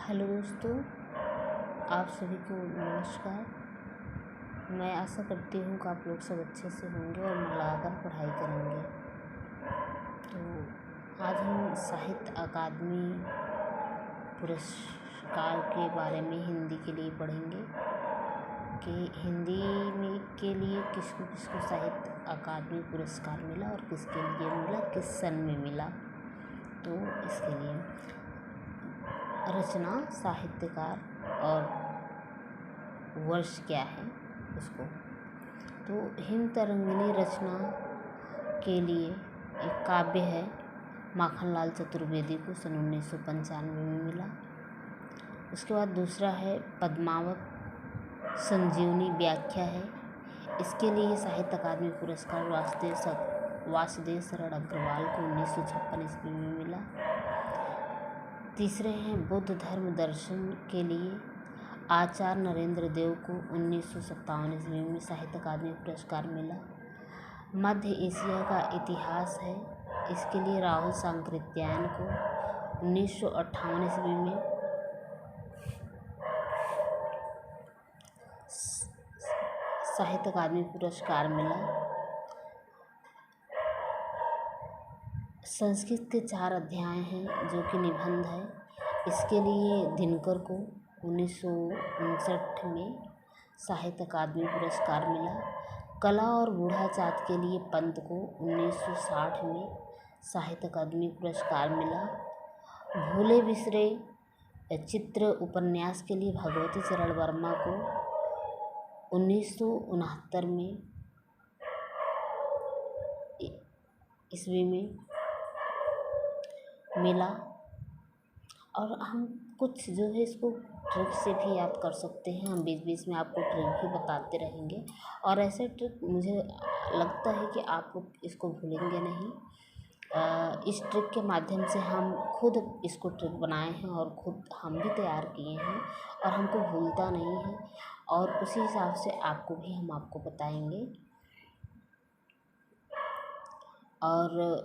Hello दोस्तों, आप सभी को नमस्कार। मैं आशा करती हूँ कि आप लोग सब अच्छे से होंगे और मन लगाकर पढ़ाई करेंगे। तो आज हम साहित्य अकादमी पुरस्कार के बारे में हिंदी के लिए पढ़ेंगे कि हिंदी में के लिए किसको किसको साहित्य अकादमी पुरस्कार मिला और किसके लिए मिला, किस सन में मिला। तो इसके लिए रचना, साहित्यकार और वर्ष क्या है उसको। तो हिमतरंगिणी रचना के लिए एक काव्य है, माखनलाल चतुर्वेदी को सन 1995 में मिला। उसके बाद दूसरा है पद्मावत संजीवनी व्याख्या है, इसके लिए साहित्य अकादमी पुरस्कार वासुदेव शरण अग्रवाल को 1956 ईस्वी में मिला। तीसरे हैं बुद्ध धर्म दर्शन के लिए आचार्य नरेंद्र देव को 1957 ईस्वी में साहित्य अकादमी पुरस्कार मिला। मध्य एशिया का इतिहास है, इसके लिए राहुल सांकृत्यायन को 1958 ईस्वी में साहित्य अकादमी पुरस्कार मिला। संस्कृत के 4 अध्याय हैं जो कि निबंध है, इसके लिए दिनकर को 1959 में साहित्य अकादमी पुरस्कार मिला। कला और बूढ़ा चाँद के लिए पंत को 1960 में साहित्य अकादमी पुरस्कार मिला। भूले बिसरे चित्र उपन्यास के लिए भगवती चरण वर्मा को 1969 में ईस्वी में मिला। और हम कुछ जो है इसको ट्रिक से भी याद कर सकते हैं, हम बीच बीच में आपको ट्रिक भी बताते रहेंगे। और ऐसे ट्रिक मुझे लगता है कि आप इसको भूलेंगे नहीं। इस ट्रिक के माध्यम से हम खुद इसको ट्रिक बनाए हैं और खुद हम भी तैयार किए हैं और हमको भूलता नहीं है, और उसी हिसाब से आपको भी हम आपको बताएंगे। और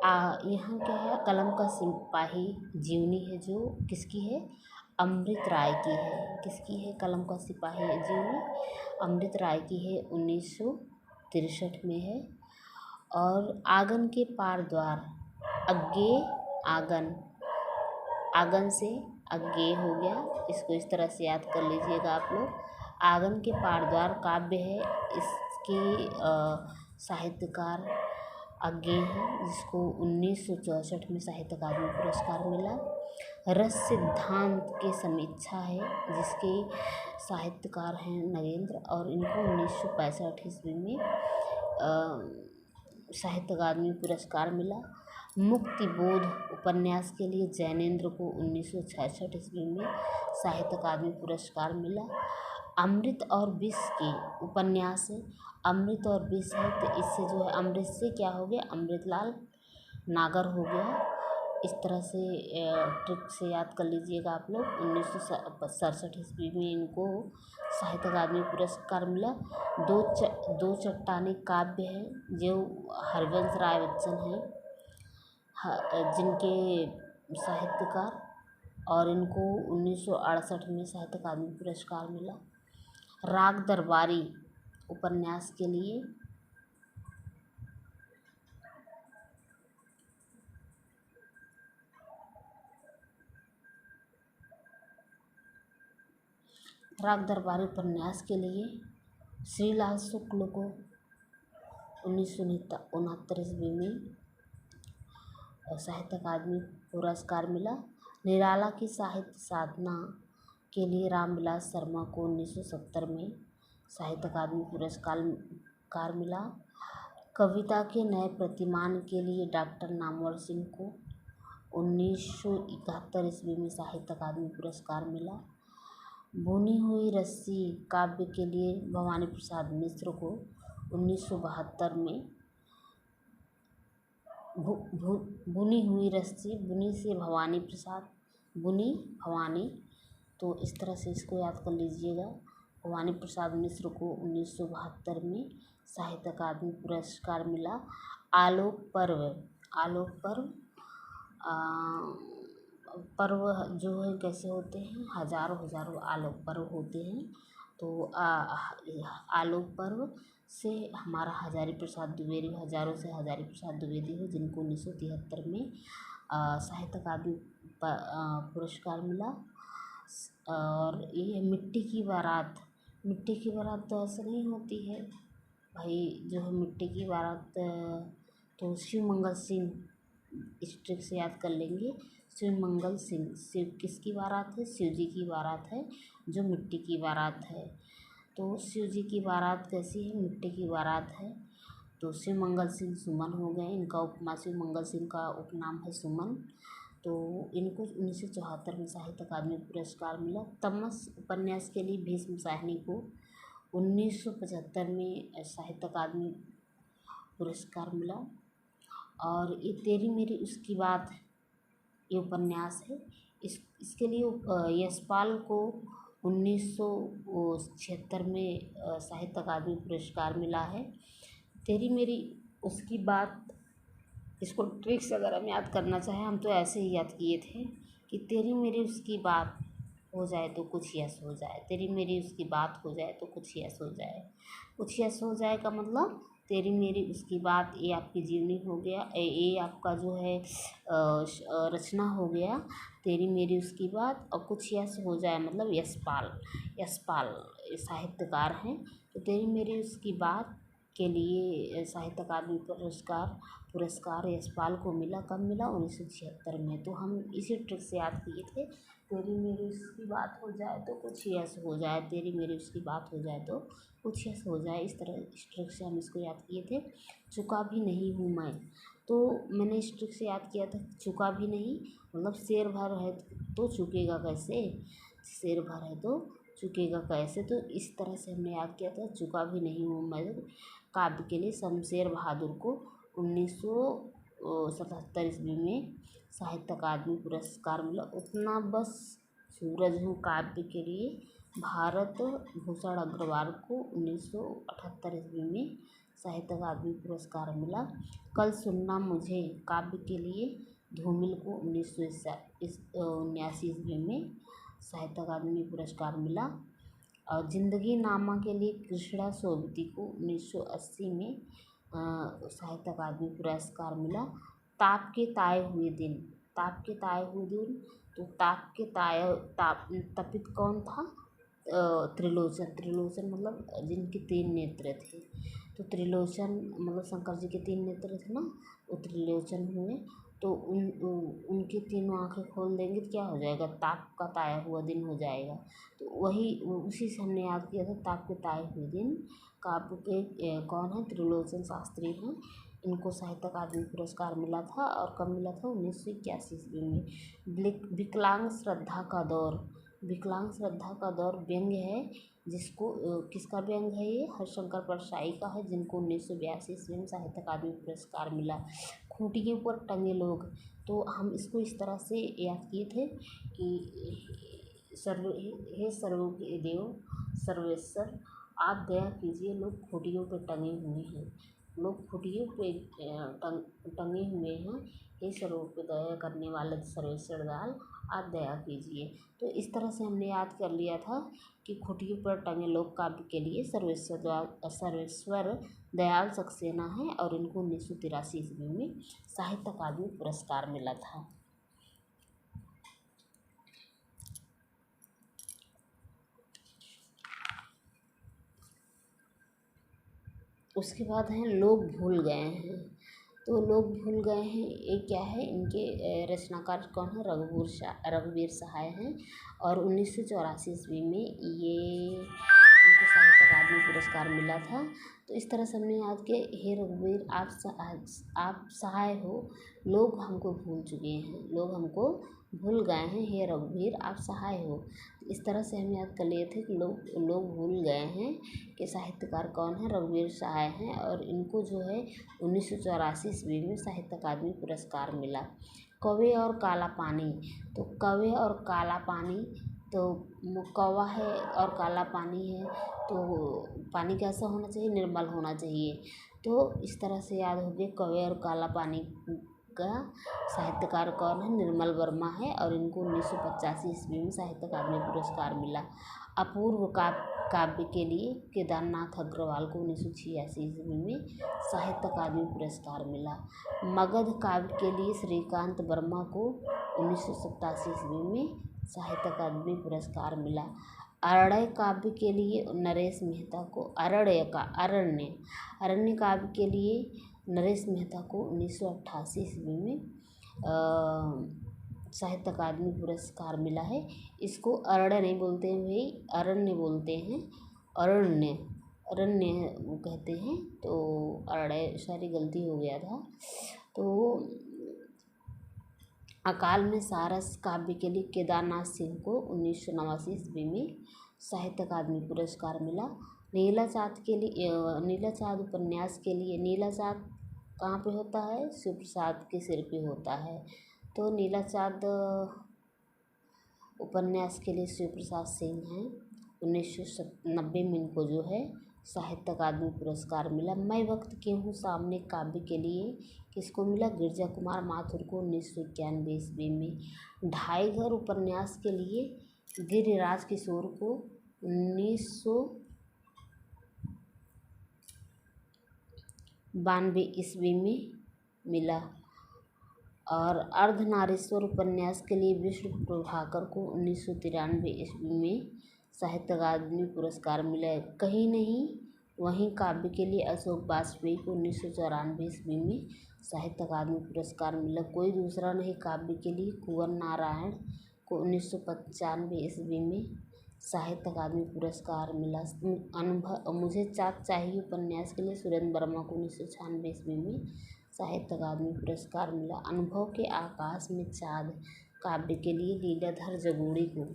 यहाँ क्या है, कलम का सिपाही जीवनी है जो किसकी है, अमृत राय की है। किसकी है कलम का सिपाही जीवनी, अमृत राय की है, 1963 में है। और आंगन के पार द्वार, अज्ञे आंगन, आंगन से अज्ञे हो गया, इसको इस तरह से याद कर लीजिएगा आप लोग। आंगन के पार द्वार काव्य है, इसके साहित्यकार अज्ञे हैं, जिसको 1964 में साहित्य अकादमी पुरस्कार मिला। रस सिद्धांत की समीक्षा है, जिसके साहित्यकार हैं नगेंद्र, और इनको 1965 ईस्वी में साहित्य अकादमी पुरस्कार मिला। मुक्तिबोध उपन्यास के लिए जैनेन्द्र को 1966 ईस्वी में साहित्य अकादमी पुरस्कार मिला। अमृत और विष के उपन्यास है, अमृत और विष है, तो इससे जो है अमृत से क्या हो गया, अमृतलाल नागर हो गया। इस तरह से ट्रिक से याद कर लीजिएगा आप लोग। 1967 ईस्वी में इनको साहित्य अकादमी पुरस्कार मिला। दो चट्टानी काव्य है जो हरिवंश राय बच्चन हैं, जिनके साहित्यकार, और इनको 1968 में साहित्य अकादमी पुरस्कार मिला। राग दरबारी उपन्यास के लिए श्रीलाल शुक्ल को 1969 ईस्वी में साहित्य अकादमी पुरस्कार मिला। निराला की साहित्य साधना के लिए रामविलास शर्मा को 1970 में साहित्य अकादमी पुरस्कार मिला। कविता के नए प्रतिमान के लिए डॉक्टर नामवर सिंह को 1971 ईस्वी में साहित्य अकादमी पुरस्कार मिला। बुनी हुई रस्सी काव्य के लिए भवानी प्रसाद मिश्र को 1972 में बुनी हुई रस्सी, बुनी से भवानी प्रसाद, बुनी भवानी, तो इस तरह से इसको याद कर लीजिएगा। भवानी प्रसाद मिश्र को 1972 में साहित्य अकादमी पुरस्कार मिला। आलोक पर्व पर्व जो है कैसे होते हैं, हजारों हजारों आलोक पर्व होते हैं। तो आलोक पर्व से हमारा हजारी प्रसाद द्विवेदी, हजारों से हजारी प्रसाद द्विवेदी है, जिनको 1973 में साहित्य अकादमी पुरस्कार मिला। और ये मिट्टी की बारात, मिट्टी की बारात तो ऐसे नहीं होती है भाई, जो है मिट्टी की बारात तो शिव मंगल सिंह, इस ट्रिक से याद कर लेंगे। शिव मंगल सिंह, शिव किसकी बारात है, शिव जी की बारात है, जो मिट्टी की बारात है। तो शिव जी की बारात कैसी है, मिट्टी की बारात है। तो शिव मंगल सिंह सुमन हो गए, इनका उपमा, शिव मंगल सिंह का उपनाम है सुमन। तो इनको 1974 में साहित्य अकादमी पुरस्कार मिला। तमस उपन्यास के लिए भीष्म साहनी को 1975 में साहित्य अकादमी पुरस्कार मिला। और ये तेरी मेरी उसकी बात, ये उपन्यास है, इसके लिए यशपाल को 1976 में साहित्य अकादमी पुरस्कार मिला है। तेरी मेरी उसकी बात, इसको ट्रिक से अगर हम याद करना चाहें, हम तो ऐसे ही याद किए थे कि तेरी मेरी उसकी बात हो जाए तो कुछ यश हो जाए, तेरी मेरी उसकी बात हो जाए तो कुछ यश हो जाए। कुछ यश हो जाए का मतलब तेरी मेरी उसकी बात, ये आपकी जीवनी हो गया, ये आपका जो है रचना हो गया, तेरी मेरी उसकी बात। और कुछ यश हो जाए मतलब यशपाल, यशपाल साहित्यकार हैं। तो तेरी मेरी उसकी बात के लिए साहित्य अकादमी पुरस्कार यशपाल को मिला। कब मिला, 1976 में। तो हम इसी ट्रिक से याद किए थे, तेरी मेरी उसकी बात हो जाए तो कुछ यश हो जाए, तेरी मेरी उसकी बात हो जाए तो कुछ यश हो जाए। इस तरह इस ट्रिक से हम इसको याद किए थे। चुका भी नहीं हूँ मैं, तो मैंने इस ट्रिक से याद किया था, चुका भी नहीं मतलब शेर भर है तो चुकेगा कैसे, शेर भर है तो चुकेगा कैसे। तो इस तरह से हमने याद किया था, चुका भी नहीं हूँ मैं काव्य के लिए शमशेर बहादुर को 1977 ईस्वी में साहित्य अकादमी पुरस्कार मिला। उतना बस सूरज हूँ काव्य के लिए भारत भूषण अग्रवाल को 1978 ईस्वी में साहित्य अकादमी पुरस्कार मिला। कल सुनना मुझे काव्य के लिए धूमिल को 1979 ईस्वी में साहित्य अकादमी पुरस्कार मिला। और जिंदगी नामा के लिए कृष्णा सोबती को 1980 में साहित्य अकादमी पुरस्कार मिला। ताप के ताए हुए दिन, ताप के ताए हुए दिन, तो ताप के तपित कौन था, त्रिलोचन, त्रिलोचन मतलब जिनके 3 नेत्र थे। तो त्रिलोचन मतलब शंकर जी के 3 नेत्र थे ना, वो त्रिलोचन हुए। तो उनकी तीनों आँखें खोल देंगे तो क्या हो जाएगा, ताप का ताया हुआ दिन हो जाएगा। तो वही उसी से हमने याद किया था, ताप के ताए हुए दिन। काव्य के कौन है, त्रिलोचन शास्त्री हैं। इनको साहित्य अकादमी पुरस्कार मिला था। और कब मिला था, 1981 ईस्वी में। विकलांग श्रद्धा का दौर, विकलांग श्रद्धा का दौर व्यंग्य है, जिसको किसका व्यंग्य है, ये हरिशंकर परसाई का है, जिनको 1982 ईस्वी में साहित्य अकादमी पुरस्कार मिला। खूंटी के ऊपर टंगे लोग, तो हम इसको इस तरह से याद किए थे कि हे सर्वों के देव सर्वेश्वर, आप दया कीजिए, लोग खूंटियों पे टंगे हुए हैं, लोग खूंटियों पे टंगे हुए हैं, हे सर्वों पे दया करने वाले सर्वेश्वर दयाल, आप दया कीजिए। तो इस तरह से हमने याद कर लिया था कि खूंटियों पर टंगे लोग काव्य के लिए सर्वेश्वर दयाल सक्सेना है, और इनको 1983 ईस्वी में साहित्य अकादमी पुरस्कार मिला था। उसके बाद हैं लोग भूल गए हैं। तो लोग भूल गए हैं, ये क्या है, इनके रचनाकार कौन है, रघुवीर सहाय हैं। और 1984 ईस्वी में ये इनको साहित्य अकादमी पुरस्कार मिला था। तो इस तरह से हमने याद किया, हे रघुवीर आप सहाय हो, लोग हमको भूल चुके हैं, लोग हमको भूल गए हैं, हे रघुवीर आप सहाय हो। इस तरह से हम याद कर लिए थे कि लोग भूल गए हैं कि साहित्यकार कौन है, रघुवीर सहाय हैं। और इनको जो है 1984 ईस्वी में साहित्य अकादमी पुरस्कार मिला। कौवे और काला पानी, तो कौवे और काला पानी, तो कौवा है और काला पानी है, तो पानी कैसा होना चाहिए, निर्मल होना चाहिए। तो इस तरह से याद हो गया, कौवे और काला पानी का साहित्यकार कौन है? निर्मल वर्मा है और इनको 1985 ईस्वी में साहित्य अकादमी पुरस्कार मिला। अपूर्व काव्य के लिए केदारनाथ अग्रवाल को 1986 ईस्वी में साहित्य अकादमी पुरस्कार मिला। मगध काव्य के लिए श्रीकांत वर्मा को 1987 ईस्वी में साहित्य अकादमी पुरस्कार मिला। अरण्य काव्य के लिए नरेश मेहता को अरण्य काव्य के लिए नरेश मेहता को 1988 ईस्वी में साहित्य अकादमी पुरस्कार मिला है। इसको अरण्य नहीं बोलते हैं भाई, अरण्य बोलते हैं। अरण्य वो कहते हैं, तो अरण्य सारी गलती हो गया था। तो अकाल में सारस काव्य के लिए केदारनाथ सिंह को 1989 ईस्वी में साहित्य अकादमी पुरस्कार मिला। नीला चाँद उपन्यास के लिए, नीला चाँद कहाँ पे होता है? शिव प्रसाद के सिर पे होता है। तो नीला चाँद उपन्यास के लिए शिव प्रसाद सिंह हैं। 1990 में इनको जो है साहित्य अकादमी पुरस्कार मिला। मैं वक्त क्यों हूँ सामने काव्य के लिए किसको मिला? गिरजा कुमार माथुर को 1991 ईस्वी में। ढाई घर उपन्यास के लिए गिरिराज किशोर को 1992 ईस्वी में मिला। और अर्धनारीश्वर उपन्यास के लिए विष्णु प्रभाकर को 1993 ईस्वी में साहित्य अकादमी पुरस्कार मिला है। कहीं नहीं वहीं काव्य के लिए अशोक वाजपेयी को 1994 ईस्वी में साहित्य अकादमी पुरस्कार मिला। कोई दूसरा नहीं काव्य के लिए कुंवर नारायण को 1995 ईस्वी में साहित्य अकादमी पुरस्कार मिला। अनुभव मुझे चाँद चाहिए उपन्यास के लिए सुरेंद्र वर्मा को 1996 ईस्वी में साहित्य अकादमी पुरस्कार मिला। अनुभव के आकाश में चाँद काव्य के लिए लीलाधर जगूड़ी को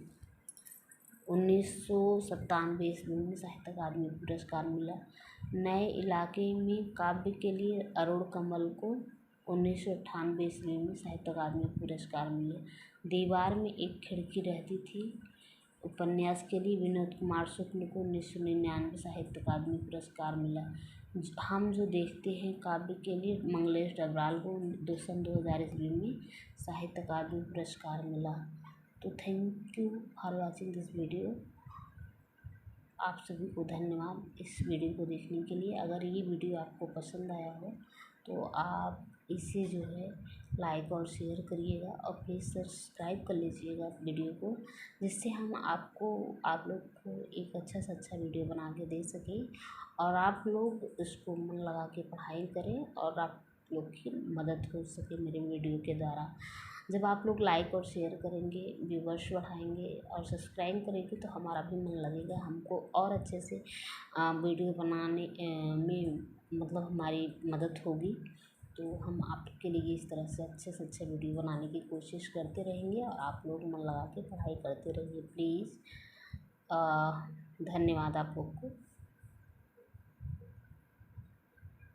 1997 ईस्वी में साहित्य अकादमी पुरस्कार मिला। नए इलाके में काव्य के लिए अरुण कमल को 1998 ईस्वी में साहित्य अकादमी पुरस्कार मिला। दीवार में एक खिड़की रहती थी उपन्यास के लिए विनोद कुमार शुक्ल को 1999 साहित्य अकादमी पुरस्कार मिला। हम जो देखते हैं काव्य के लिए मंगलेश डबराल को 2000 ईस्वी में साहित्य अकादमी पुरस्कार मिला। तो thank you for watching this video. आप सभी को धन्यवाद इस वीडियो को देखने के लिए। अगर ये वीडियो आपको पसंद आया हो तो आप इसे जो है लाइक और शेयर करिएगा और प्लीज़ सब्सक्राइब कर लीजिएगा वीडियो को, जिससे हम आप लोग को एक अच्छा से अच्छा वीडियो बना के दे सकें और आप लोग इसको मन लगा के पढ़ाई करें और आप लोग की मदद हो सके मेरे वीडियो के द्वारा। जब आप लोग लाइक और शेयर करेंगे, व्यूवर्स बढ़ाएंगे और सब्सक्राइब करेंगे तो हमारा भी मन लगेगा, हमको और अच्छे से वीडियो बनाने में मतलब हमारी मदद होगी। तो हम आपके लिए इस तरह से अच्छे वीडियो बनाने की कोशिश करते रहेंगे और आप लोग मन लगा के पढ़ाई करते रहिए प्लीज़। धन्यवाद आप लोग को।